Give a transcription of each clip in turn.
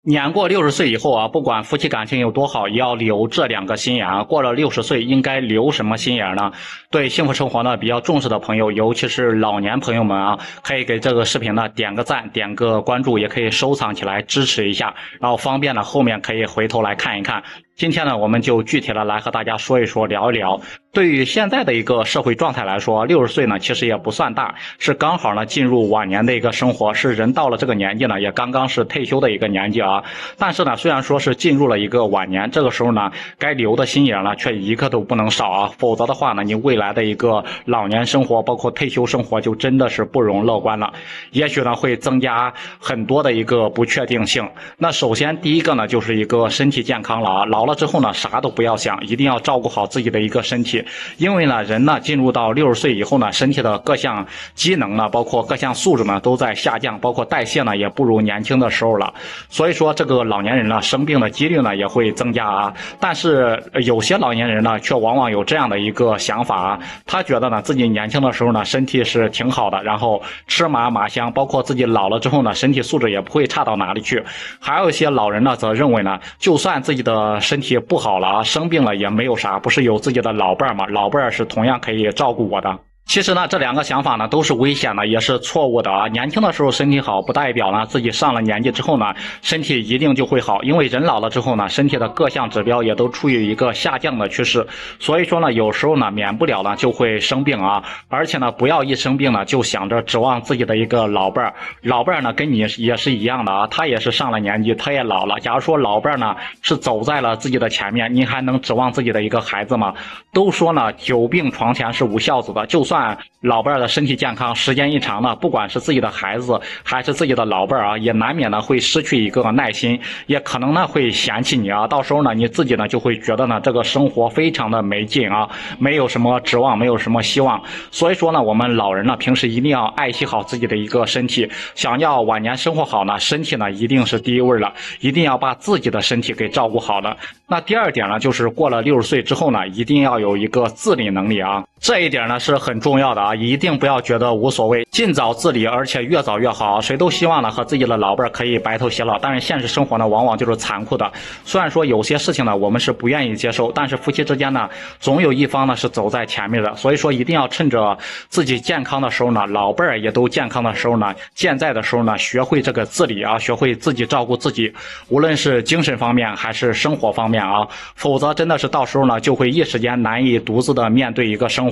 年过60岁以后啊，不管夫妻感情有多好，也要留这两个心眼啊。过了60岁，应该留什么心眼呢？对幸福生活呢比较重视的朋友，尤其是老年朋友们啊，可以给这个视频呢点个赞，点个关注，也可以收藏起来支持一下，然后方便呢后面可以回头来看一看。今天呢，我们就具体的来和大家说一说，聊一聊。对于现在的一个社会状态来说，60岁呢其实也不算大，是刚好呢进入晚年的一个生活，是人到了这个年纪呢，也刚刚是退休的一个年纪啊。但是呢，虽然说是进入了一个晚年，这个时候呢，该留的心眼呢，却一个都不能少啊，否则的话呢，你未来的一个老年生活，包括退休生活，就真的是不容乐观了。也许呢，会增加很多的一个不确定性。那首先第一个呢，就是一个身体健康了啊，老了之后呢，啥都不要想，一定要照顾好自己的一个身体，因为呢，人呢进入到60岁以后呢，身体的各项机能呢，包括各项素质呢，都在下降，包括代谢呢，也不如年轻的时候了。所以说，这个老年人呢，生病的几率呢也会增加啊。但是有些老年人呢，却往往有这样的一个想法啊，他觉得呢，自己年轻的时候呢，身体是挺好的，然后吃麻麻香，包括自己老了之后呢，身体素质也不会差到哪里去。还有一些老人呢，则认为呢，就算自己的身体不好了啊，生病了也没有啥，不是有自己的老伴儿吗？老伴儿是同样可以照顾我的。其实呢，这两个想法呢都是危险的，也是错误的啊。年轻的时候身体好，不代表呢自己上了年纪之后呢，身体一定就会好。因为人老了之后呢，身体的各项指标也都处于一个下降的趋势。所以说呢，有时候呢，免不了呢就会生病啊。而且呢，不要一生病呢就想着指望自己的一个老伴儿。老伴儿呢跟你也是一样的啊，他也是上了年纪，他也老了。假如说老伴儿呢是走在了自己的前面，你还能指望自己的一个孩子吗？都说呢，久病床前是无孝子的，就算老伴儿的身体健康，时间一长呢，不管是自己的孩子还是自己的老伴儿啊，也难免呢会失去一个耐心，也可能呢会嫌弃你啊。到时候呢，你自己呢就会觉得呢这个生活非常的没劲啊，没有什么指望，没有什么希望。所以说呢，我们老人呢平时一定要爱惜好自己的一个身体，想要晚年生活好呢，身体呢一定是第一位了，一定要把自己的身体给照顾好了。那第二点呢，就是过了60岁之后呢，一定要有一个自理能力啊。这一点呢是很重要的啊，一定不要觉得无所谓，尽早自理，而且越早越好。谁都希望呢和自己的老伴可以白头偕老，但是现实生活呢往往就是残酷的。虽然说有些事情呢我们是不愿意接受，但是夫妻之间呢总有一方呢是走在前面的，所以说一定要趁着自己健康的时候呢，老伴儿也都健康的时候呢，健在的时候呢，学会这个自理啊，学会自己照顾自己，无论是精神方面还是生活方面啊，否则真的是到时候呢就会一时间难以独自的面对一个生活。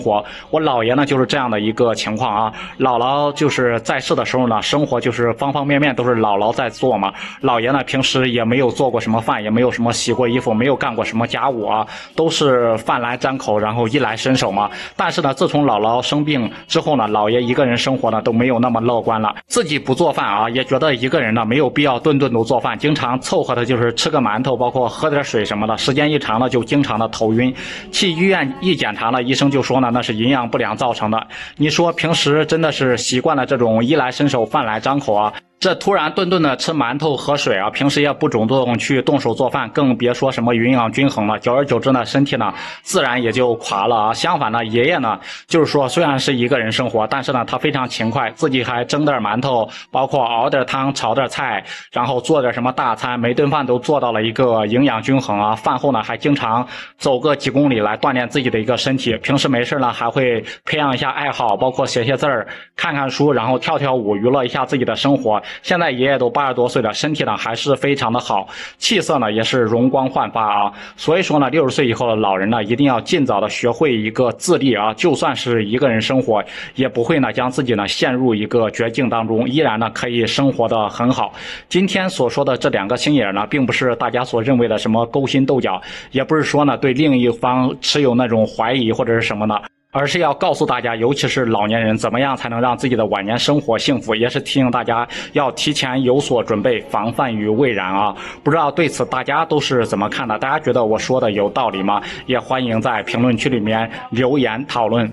我姥爷呢就是这样的一个情况啊，姥姥就是在世的时候呢，生活就是方方面面都是姥姥在做嘛。姥爷呢平时也没有做过什么饭，也没有什么洗过衣服，没有干过什么家务啊，都是饭来张口，然后衣来伸手嘛。但是呢，自从姥姥生病之后呢，姥爷一个人生活呢都没有那么乐观了，自己不做饭啊，也觉得一个人呢没有必要顿顿都做饭，经常凑合的就是吃个馒头，包括喝点水什么的，时间一长了就经常的头晕。去医院一检查呢，医生就说呢，那是营养不良造成的。你说平时真的是习惯了这种衣来伸手饭来张口啊，这突然顿顿的吃馒头喝水啊，平时也不主动去动手做饭，更别说什么营养均衡了。久而久之呢，身体呢自然也就垮了啊。相反呢，爷爷呢就是说虽然是一个人生活，但是呢他非常勤快，自己还蒸点馒头，包括熬点汤炒点菜，然后做点什么大餐，每顿饭都做到了一个营养均衡啊。饭后呢还经常走个几公里来锻炼自己的一个身体，平时没事呢还会培养一下爱好，包括写写字儿、看看书，然后跳跳舞，娱乐一下自己的生活。现在爷爷都80多岁了，身体呢还是非常的好，气色呢也是容光焕发啊。所以说呢，60岁以后的老人呢，一定要尽早的学会一个自立啊，就算是一个人生活，也不会呢将自己呢陷入一个绝境当中，依然呢可以生活的很好。今天所说的这两个心眼呢，并不是大家所认为的什么勾心斗角，也不是说呢对另一方持有那种怀疑或者是什么呢，而是要告诉大家，尤其是老年人，怎么样才能让自己的晚年生活幸福，也是提醒大家要提前有所准备，防范于未然啊。不知道对此大家都是怎么看的？大家觉得我说的有道理吗？也欢迎在评论区里面留言讨论。